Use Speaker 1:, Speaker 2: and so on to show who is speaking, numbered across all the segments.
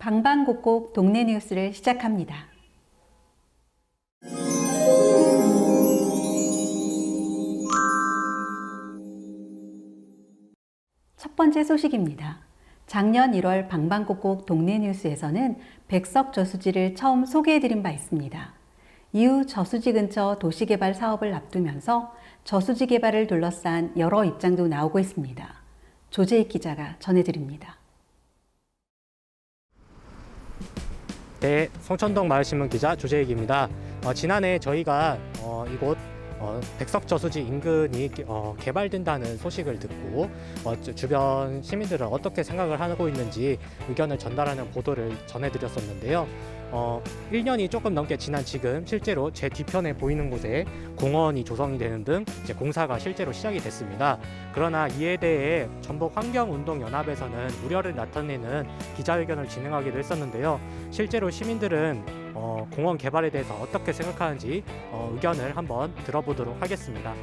Speaker 1: 방방곡곡 동네 뉴스를 시작합니다. 첫 번째 소식입니다. 작년 1월 방방곡곡 동네 뉴스에서는 백석 저수지를 처음 소개해드린 바 있습니다. 이후 저수지 근처 도시개발 사업을 앞두면서 저수지 개발을 둘러싼 여러 입장도 나오고 있습니다. 조재익 기자가 전해드립니다.
Speaker 2: 네, 성천동 마을신문 기자 조재익입니다. 지난해 저희가 이곳 백석저수지 인근이 개발된다는 소식을 듣고 주변 시민들은 어떻게 생각을 하고 있는지 의견을 전달하는 보도를 전해드렸었는데요. 1년이 조금 넘게 지난 지금 실제로 제 뒤편에 보이는 곳에 공원이 조성이 되는 등 이제 공사가 실제로 시작이 됐습니다. 그러나 이에 대해 전북환경운동연합에서는 우려를 나타내는 기자회견을 진행하기도 했었는데요. 실제로 시민들은 공원 개발에 대해서 어떻게 생각하는지 의견을 한번 들어보도록 하겠습니다.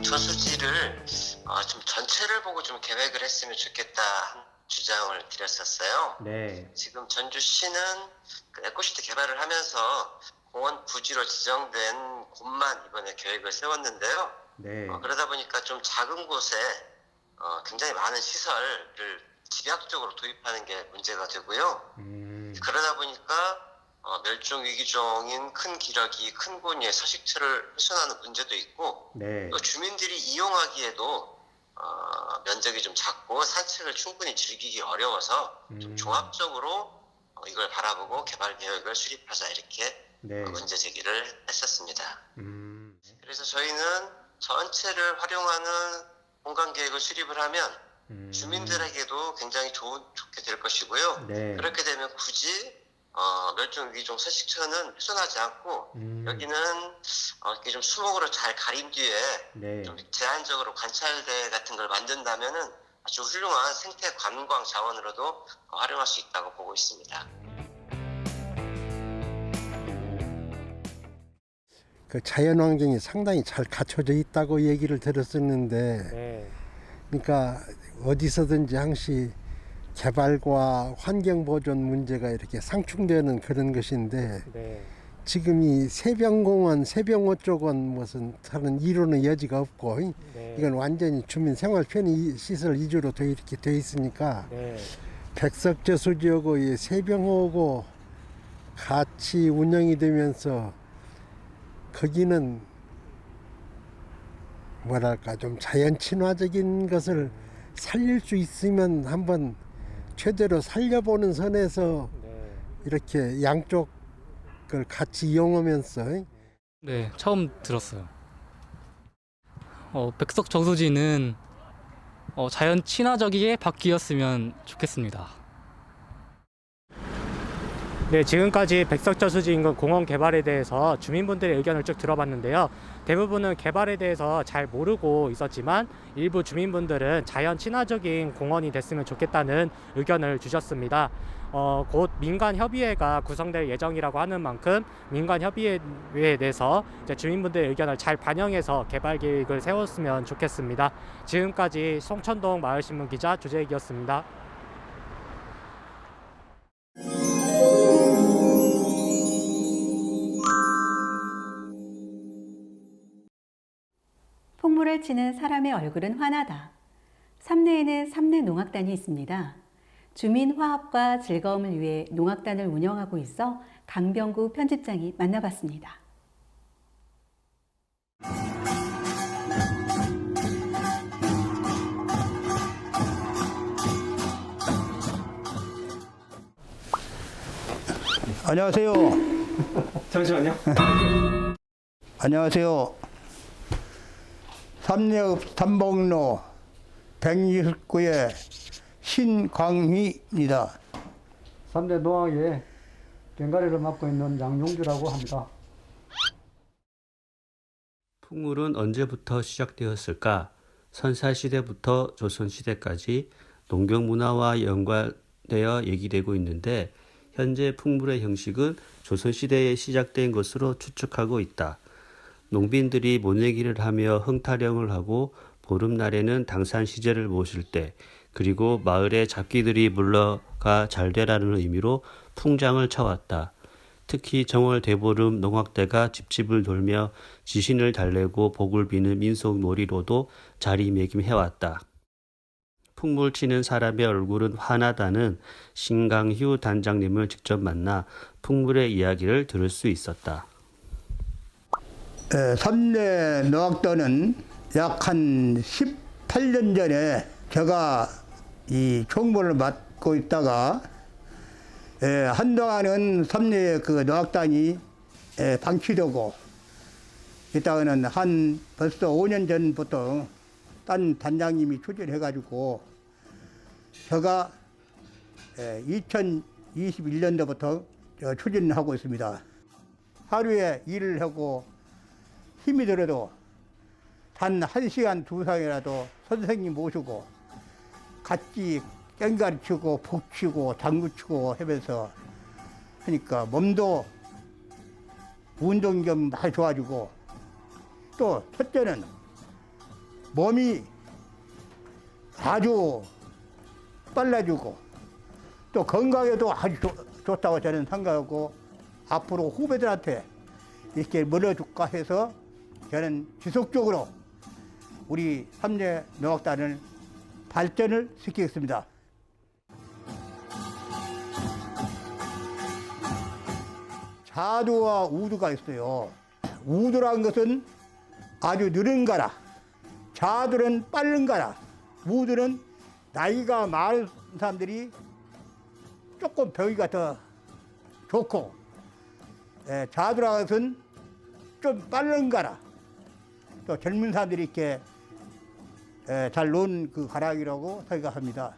Speaker 3: 저수지를 좀 전체를 보고 좀 계획을 했으면 좋겠다 한 주장을 드렸었어요.
Speaker 2: 네.
Speaker 3: 지금 전주시는 그 에코시티 개발을 하면서 공원 부지로 지정된 곳만 이번에 계획을 세웠는데요.
Speaker 2: 네.
Speaker 3: 그러다 보니까 좀 작은 곳에 굉장히 많은 시설을 집약적으로 도입하는 게 문제가 되고요. 그러다 보니까 멸종위기종인 큰 기러기, 큰 고니의 서식처를 훼손하는 문제도 있고,
Speaker 2: 네.
Speaker 3: 또 주민들이 이용하기에도 면적이 좀 작고 산책을 충분히 즐기기 어려워서 좀 종합적으로 이걸 바라보고 개발 계획을 수립하자 이렇게
Speaker 2: 네.
Speaker 3: 문제 제기를 했었습니다. 그래서 저희는 전체를 활용하는 공간 계획을 수립을 하면 주민들에게도 굉장히 좋게 될 것이고요.
Speaker 2: 네.
Speaker 3: 그렇게 되면 굳이 멸종위기종 서식처는 훼손하지 않고 여기는 이렇게 좀 수목으로 잘 가린 뒤에
Speaker 2: 네.
Speaker 3: 좀 제한적으로 관찰대 같은 걸 만든다면은 아주 훌륭한 생태 관광 자원으로도 활용할 수 있다고 보고 있습니다.
Speaker 4: 그 자연 환경이 상당히 잘 갖춰져 있다고 얘기를 들었었는데,
Speaker 2: 네.
Speaker 4: 그러니까 어디서든지 항시 개발과 환경 보존 문제가 이렇게 상충되는 그런 것인데,
Speaker 2: 네.
Speaker 4: 지금 이 세병공원, 세병호 쪽은 무슨 다른 이론의 여지가 없고,
Speaker 2: 네.
Speaker 4: 이건 완전히 주민 생활 편의 시설 위주로 이렇게 돼 있으니까,
Speaker 2: 네.
Speaker 4: 백석저수지하고 이 세병호하고 같이 운영이 되면서 거기는 뭐랄까 좀 자연 친화적인 것을 살릴 수 있으면 한번 최대로 살려보는 선에서
Speaker 2: 네.
Speaker 4: 이렇게 양쪽을 같이 이용하면서
Speaker 5: 네, 처음 들었어요. 백석 저수지는 자연 친화적이게 바뀌었으면 좋겠습니다.
Speaker 2: 네, 지금까지 백석저수지 인근 공원 개발에 대해서 주민분들의 의견을 쭉 들어봤는데요. 대부분은 개발에 대해서 잘 모르고 있었지만 일부 주민분들은 자연 친화적인 공원이 됐으면 좋겠다는 의견을 주셨습니다. 곧 민간협의회가 구성될 예정이라고 하는 만큼 민간협의회에 대해서 이제 주민분들의 의견을 잘 반영해서 개발 계획을 세웠으면 좋겠습니다. 지금까지 성천동 마을신문 기자 조재익이었습니다.
Speaker 1: 풍물을 치는 사람의 얼굴은 환하다. 삼내에는 삼내 농악단이 있습니다. 주민 화합과 즐거움을 위해 농악단을 운영하고 있어 강병구 편집장이 만나봤습니다.
Speaker 6: 안녕하세요.
Speaker 2: 잠시만요.
Speaker 6: 안녕하세요. 삼내읍 삼봉로 129의 신광희입니다.
Speaker 7: 3대 농악의 꽹과리를 맡고 있는 양용주라고 합니다.
Speaker 8: 풍물은 언제부터 시작되었을까? 선사시대부터 조선시대까지 농경문화와 연관되어 얘기되고 있는데 현재 풍물의 형식은 조선시대에 시작된 것으로 추측하고 있다. 농민들이 모내기를 하며 흥타령을 하고 보름날에는 당산 시제를 모실 때, 그리고 마을에 잡기들이 물러가 잘 되라는 의미로 풍장을 쳐왔다. 특히 정월 대보름 농악대가 집집을 돌며 지신을 달래고 복을 비는 민속 놀이로도 자리매김해왔다. 풍물 치는 사람의 얼굴은 환하다는 신강휴 단장님을 직접 만나 풍물의 이야기를 들을 수 있었다.
Speaker 6: 삼례 노악도는 약 한 18년 전에 제가 이 총무를 맡고 있다가 한동안은 삼례 그 노악단이 방치되고 이따가는 한 벌써 5년 전부터 딴 단장님이 추진해가지고 제가 2021년도부터 추진하고 있습니다. 하루에 일을 하고 힘이 들어도 단 1시간 2시간이라도 선생님 모시고 같이 깽가리 치고 복 치고 장구 치고 하면서 하니까 몸도 운동 좀 많이 좋아지고 또 첫째는 몸이 아주 빨라지고 또 건강에도 아주 좋다고 저는 생각하고 앞으로 후배들한테 이렇게 물려줄까 해서 저는 지속적으로 우리 삼례 농악단을 발전을 시키겠습니다. 자두와 우두가 있어요. 우두라는 것은 아주 느린 거라. 자두는 빠른 거라. 우두는 나이가 많은 사람들이 조금 배우기가 더 좋고, 자두라는 것은 좀 빠른 거라. 또 젊은 사람들이 이렇게 잘 노는 그 가락이라고 생각합니다.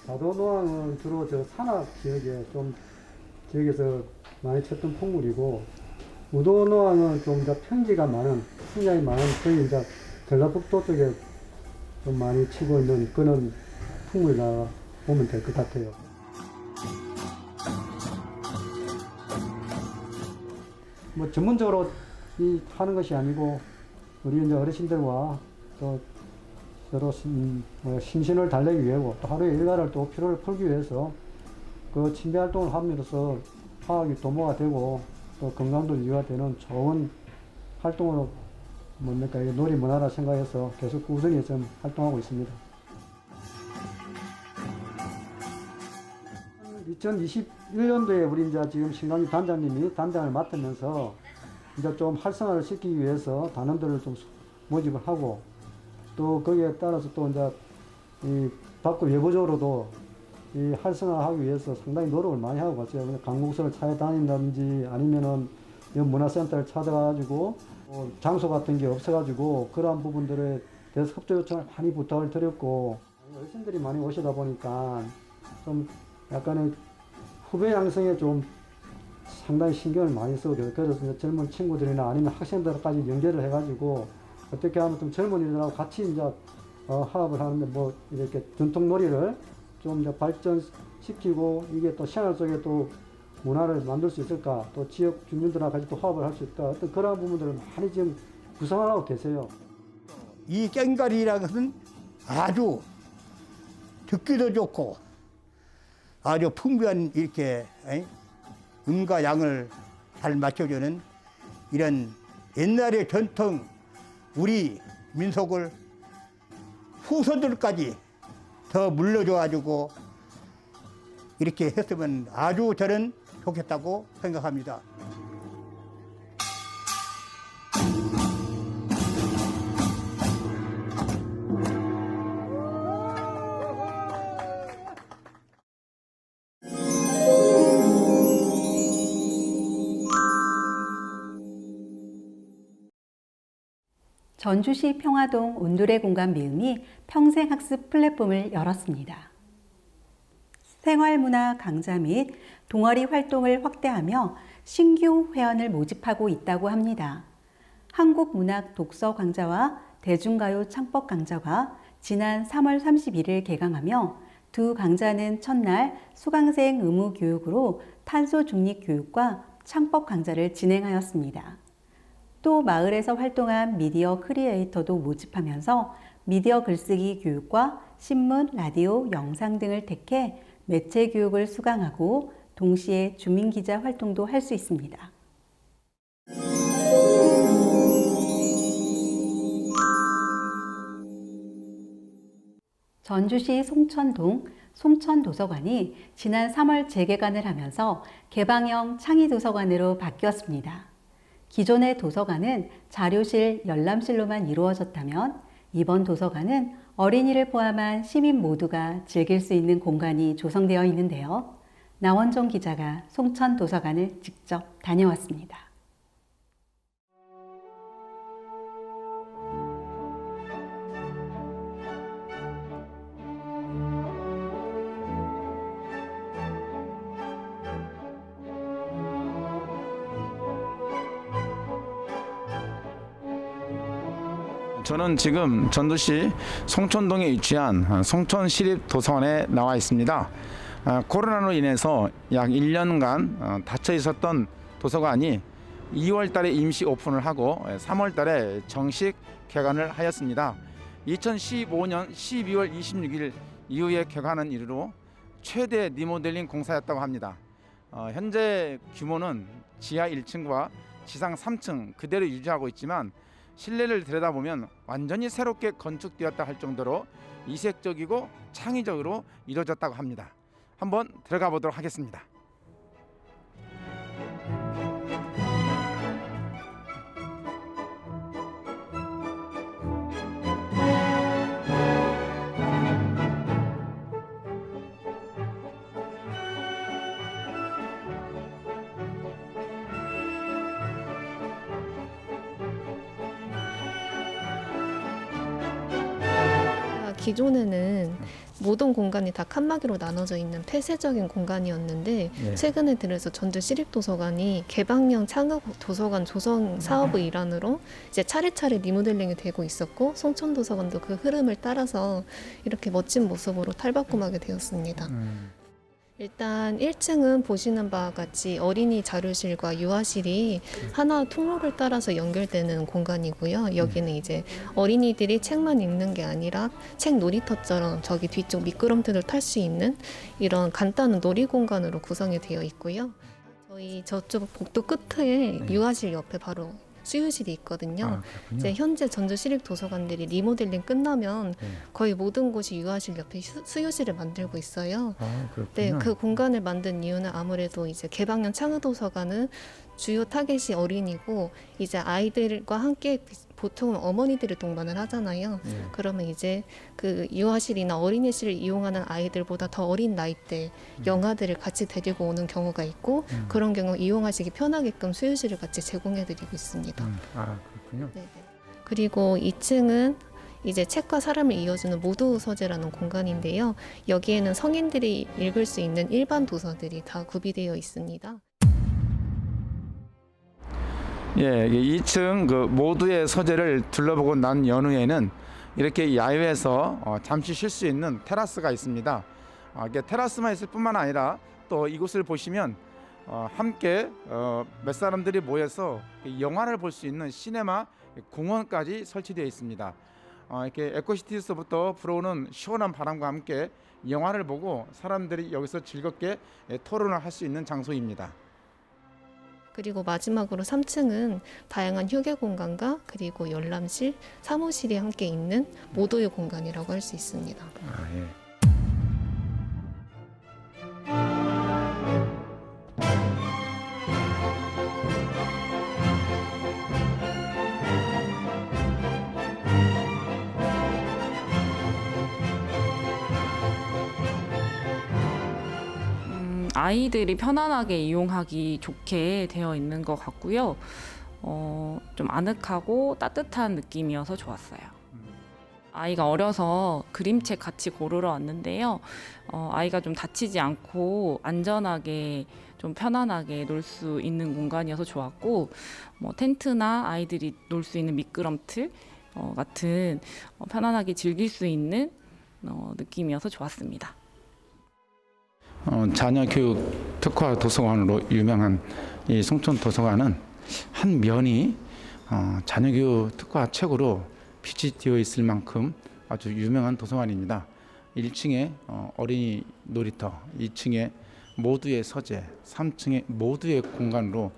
Speaker 7: 자도노항은 주로 저 산악 지역에 지역에서 많이 쳤던 풍물이고, 우도노항은 좀 더 평지가 많은, 풍량이 많은, 저희 이제 전라북도 쪽에 좀 많이 치고 있는 그런 풍물이라 보면 될 것 같아요. 뭐 전문적으로 하는 것이 아니고, 우리 이제 어르신들과 또 서로 심신을 달래기 위하고 또 하루의 일과를 또 피로를 풀기 위해서 그 친배 활동을 함으로써 화학이 도모가 되고 또 건강도 유지가 되는 좋은 활동으로 뭡니까 놀이 문화라 생각해서 계속 꾸준히 좀 활동하고 있습니다. 2021년도에 우리 이제 지금 신강규 단장님이 단장을 맡으면서 이제 좀 활성화를 시키기 위해서 단원들을 좀 모집을 하고 또 거기에 따라서 또 이제 이 밖으로 외부적으로도 이 활성화하기 위해서 상당히 노력을 많이 하고 갔어요. 강국서를 찾아다닌다든지 아니면은 문화센터를 찾아가지고 장소 같은 게 없어가지고 그러한 부분들에 대해서 협조 요청을 많이 부탁을 드렸고, 어르신들이 많이 오시다 보니까 좀 약간의 후배 양성에 좀 상당히 신경을 많이 쓰고, 그래서 젊은 친구들이나 아니면 학생들까지 연계를 해가지고 어떻게 하면 좀 젊은이들하고 같이 이제 화합을 하는데 뭐 이렇게 전통 놀이를 좀 이제 발전시키고 이게 또 생활 속에 또 문화를 만들 수 있을까, 또 지역 주민들하고 같이 또 화합을 할 수 있을까, 어떤 그런 부분들을 많이 지금 구상을 하고 계세요.
Speaker 6: 이 깽가리라는 것은 아주 듣기도 좋고 아주 풍부한 이렇게 음과 양을 잘 맞춰주는 이런 옛날의 전통 우리 민속을 후손들까지 더 물려줘가지고 이렇게 했으면 아주 저는 좋겠다고 생각합니다.
Speaker 1: 전주시 평화동 온누레 공간 미음이 평생학습 플랫폼을 열었습니다. 생활문화 강좌 및 동아리 활동을 확대하며 신규 회원을 모집하고 있다고 합니다. 한국문학 독서 강좌와 대중가요 창법 강좌가 지난 3월 31일 개강하며 두 강좌는 첫날 수강생 의무 교육으로 탄소 중립 교육과 창법 강좌를 진행하였습니다. 또 마을에서 활동한 미디어 크리에이터도 모집하면서 미디어 글쓰기 교육과 신문, 라디오, 영상 등을 택해 매체 교육을 수강하고 동시에 주민기자 활동도 할 수 있습니다. 전주시 송천동 송천도서관이 지난 3월 재개관을 하면서 개방형 창의도서관으로 바뀌었습니다. 기존의 도서관은 자료실, 열람실로만 이루어졌다면 이번 도서관은 어린이를 포함한 시민 모두가 즐길 수 있는 공간이 조성되어 있는데요. 나원정 기자가 송천도서관을 직접 다녀왔습니다.
Speaker 9: 저는 지금 전주시 송천동에 위치한 송천시립도서관에 나와 있습니다. 코로나로 인해서 약 1년간 닫혀 있었던 도서관이 2월 달에 임시 오픈을 하고 3월 달에 정식 개관을 하였습니다. 2015년 12월 26일 이후에 개관한 이후로 최대 리모델링 공사였다고 합니다. 현재 규모는 지하 1층과 지상 3층 그대로 유지하고 있지만 실내를 들여다보면 완전히 새롭게 건축되었다 할 정도로 이색적이고 창의적으로 이루어졌다고 합니다. 한번 들어가 보도록 하겠습니다.
Speaker 10: 기존에는 모든 공간이 다 칸막이로 나눠져 있는 폐쇄적인 공간이었는데 최근에 들어서 전주시립도서관이 개방형 창의도서관 조성 사업의 일환으로 이제 차례차례 리모델링이 되고 있었고 송천도서관도 그 흐름을 따라서 이렇게 멋진 모습으로 탈바꿈하게 되었습니다. 일단 1층은 보시는 바와 같이 어린이 자료실과 유아실이 하나 통로를 따라서 연결되는 공간이고요. 여기는 이제 어린이들이 책만 읽는 게 아니라 책 놀이터처럼 저기 뒤쪽 미끄럼틀을 탈 수 있는 이런 간단한 놀이 공간으로 구성이 되어 있고요. 저희 저쪽 복도 끝에 유아실 옆에 바로 수유실이 있거든요. 이제 현재 전주시립도서관들이 리모델링 끝나면 거의 모든 곳이 유아실 옆에 수유실을 만들고 있어요. 네, 그 공간을 만든 이유는 아무래도 이제 개방형 창의도서관은 주요 타겟이 어린이고 이제 아이들과 함께 보통은 어머니들이 동반을 하잖아요. 그러면 이제 그 유아실이나 어린이실을 이용하는 아이들보다 더 어린 나이대 영아들을 같이 데리고 오는 경우가 있고 그런 경우 이용하시기 편하게끔 수유실을 같이 제공해드리고 있습니다.
Speaker 9: 그렇군요.
Speaker 10: 네네. 그리고 2층은 이제 책과 사람을 이어주는 모두 서재라는 공간인데요. 여기에는 성인들이 읽을 수 있는 일반 도서들이 다 구비되어 있습니다.
Speaker 9: 예, 2층 그 모두의 서재를 둘러보고 난 연후에는 이렇게 야외에서 잠시 쉴 수 있는 테라스가 있습니다. 이게 테라스만 있을 뿐만 아니라 또 이곳을 보시면 함께 몇 사람들이 모여서 영화를 볼 수 있는 시네마 공원까지 설치되어 있습니다. 이렇게 에코시티에서부터 불어오는 시원한 바람과 함께 영화를 보고 사람들이 여기서 즐겁게 토론을 할 수 있는 장소입니다.
Speaker 10: 그리고 마지막으로 3층은 다양한 휴게 공간과 그리고 열람실, 사무실이 함께 있는 모두의 공간이라고 할 수 있습니다.
Speaker 9: 예.
Speaker 11: 아이들이 편안하게 이용하기 좋게 되어 있는 것 같고요. 좀 아늑하고 따뜻한 느낌이어서 좋았어요. 아이가 어려서 그림책 같이 고르러 왔는데요. 아이가 좀 다치지 않고 안전하게 좀 편안하게 놀 수 있는 공간이어서 좋았고, 텐트나 아이들이 놀 수 있는 미끄럼틀 같은 편안하게 즐길 수 있는 느낌이어서 좋았습니다.
Speaker 9: 자녀 교육 특화 도서관으로 유명한 이 송천 도서관은 한 면이 자녀교육 특화 책으로 비치되어 있을 만큼 아주 유명한 도서관입니다. 1층에 어린이 놀이터, 2층에 모두의 서재, 3층에 모두의 공간으로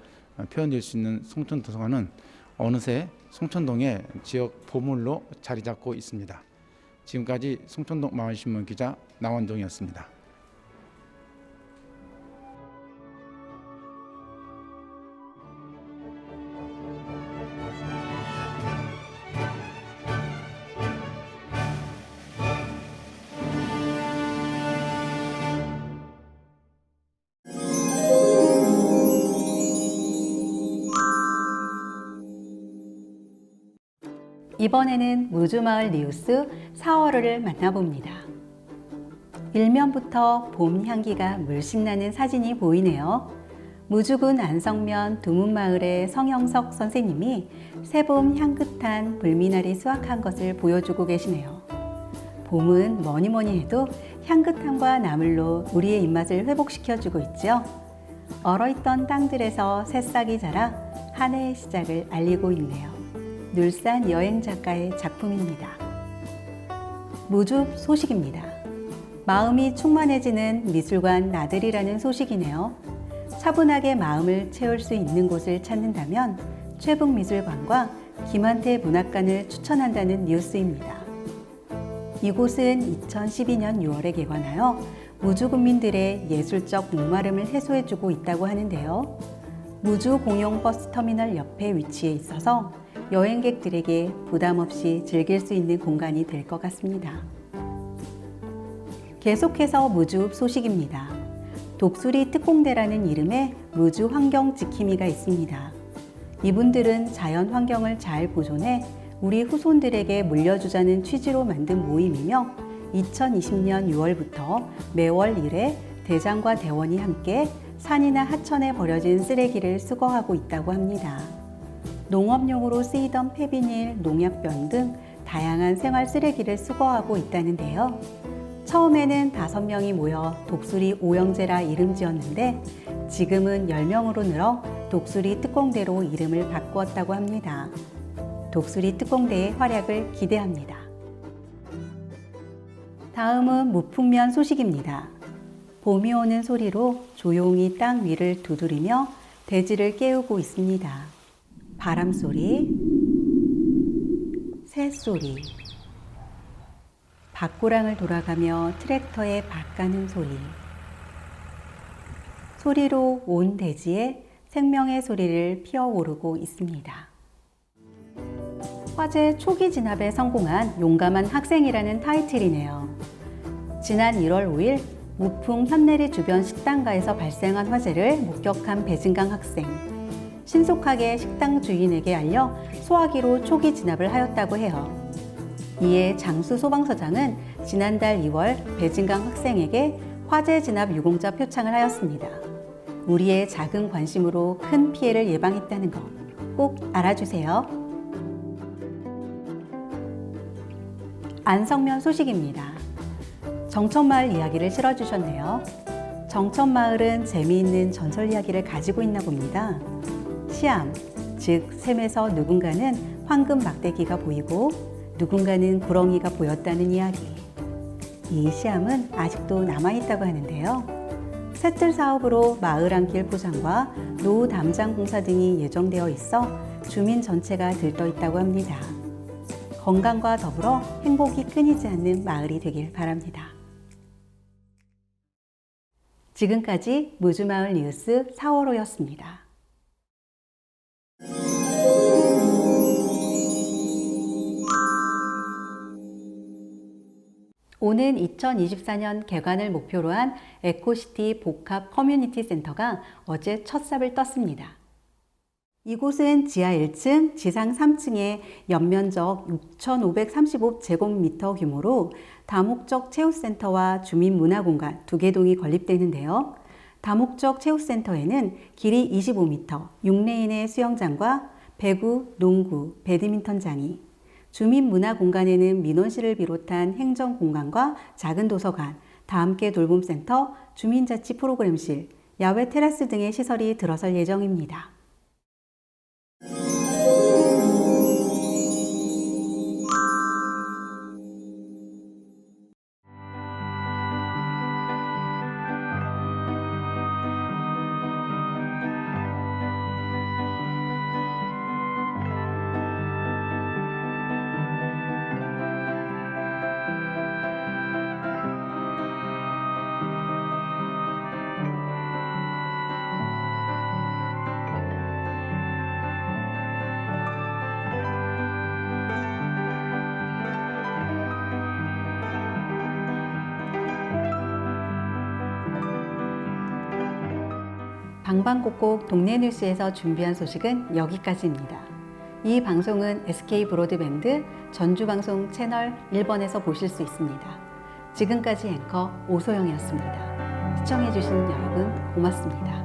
Speaker 9: 표현될 수 있는 송천도서관은 어느새 송천동의 지역 보물로 자리 잡고 있습니다. 지금까지 송천동 마을신문 기자 나원동이었습니다.
Speaker 1: 이번에는 무주마을 리우스 4월호를 만나봅니다. 일면부터 봄 향기가 물씬 나는 사진이 보이네요. 무주군 안성면 두문마을의 성형석 선생님이 새봄 향긋한 불미나리 수확한 것을 보여주고 계시네요. 봄은 뭐니 해도 향긋함과 나물로 우리의 입맛을 회복시켜주고 있죠. 얼어있던 땅들에서 새싹이 자라 한 해의 시작을 알리고 있네요. 눌산 여행 작가의 작품입니다. 무줍 소식입니다. 마음이 충만해지는 미술관 나들이라는 소식이네요. 차분하게 마음을 채울 수 있는 곳을 찾는다면 최북미술관과 김한태 문학관을 추천한다는 뉴스입니다. 이곳은 2012년 6월에 개관하여 무주 군민들의 예술적 목마름을 해소해주고 있다고 하는데요. 무주 공용 버스터미널 옆에 위치해 있어서 여행객들에게 부담 없이 즐길 수 있는 공간이 될 것 같습니다. 계속해서 무주 소식입니다. 독수리 특공대라는 이름의 무주 환경 지킴이가 있습니다. 이분들은 자연 환경을 잘 보존해 우리 후손들에게 물려주자는 취지로 만든 모임이며 2020년 6월부터 매월 1회 대장과 대원이 함께 산이나 하천에 버려진 쓰레기를 수거하고 있다고 합니다. 농업용으로 쓰이던 폐비닐, 농약병 등 다양한 생활 쓰레기를 수거하고 있다는데요. 처음에는 5명이 모여 독수리 오영제라 이름 지었는데 지금은 10명으로 늘어 독수리 특공대로 이름을 바꾸었다고 합니다. 독수리 특공대의 활약을 기대합니다. 다음은 무풍면 소식입니다. 봄이 오는 소리로 조용히 땅 위를 두드리며 대지를 깨우고 있습니다. 바람소리, 새소리, 밭고랑을 돌아가며 트랙터에 밭 가는 소리, 소리로 온 대지에 생명의 소리를 피어오르고 있습니다. 화재 초기 진압에 성공한 용감한 학생이라는 타이틀이네요. 지난 1월 5일 무풍 현내리 주변 식당가에서 발생한 화재를 목격한 배진강 학생. 신속하게 식당 주인에게 알려 소화기로 초기 진압을 하였다고 해요. 이에 장수 소방서장은 지난달 2월 배진강 학생에게 화재 진압 유공자 표창을 하였습니다. 우리의 작은 관심으로 큰 피해를 예방했다는 것 꼭 알아주세요. 안성면 소식입니다. 정천마을 이야기를 실어주셨네요. 정천마을은 재미있는 전설 이야기를 가지고 있나 봅니다. 시암, 즉 샘에서 누군가는 황금 막대기가 보이고 누군가는 구렁이가 보였다는 이야기. 이 시암은 아직도 남아있다고 하는데요. 셋들 사업으로 마을 안길 포장과 노후 담장 공사 등이 예정되어 있어 주민 전체가 들떠있다고 합니다. 건강과 더불어 행복이 끊이지 않는 마을이 되길 바랍니다. 지금까지 무주마을 뉴스 4월호였습니다. 오는 2024년 개관을 목표로 한 에코시티 복합 커뮤니티 센터가 어제 첫 삽을 떴습니다. 이곳은 지하 1층, 지상 3층에 연면적 6,535제곱미터 규모로 다목적 체육센터와 주민문화공간 2개 동이 건립되는데요. 다목적 체육센터에는 길이 25m, 6레인의 수영장과 배구, 농구, 배드민턴장이, 주민문화공간에는 민원실을 비롯한 행정공간과 작은 도서관, 다함께 돌봄센터, 주민자치 프로그램실, 야외 테라스 등의 시설이 들어설 예정입니다. 방방곡곡 동네 뉴스에서 준비한 소식은 여기까지입니다. 이 방송은 SK 브로드밴드 전주방송 채널 1번에서 보실 수 있습니다. 지금까지 앵커 오소영이었습니다. 시청해주신 여러분 고맙습니다.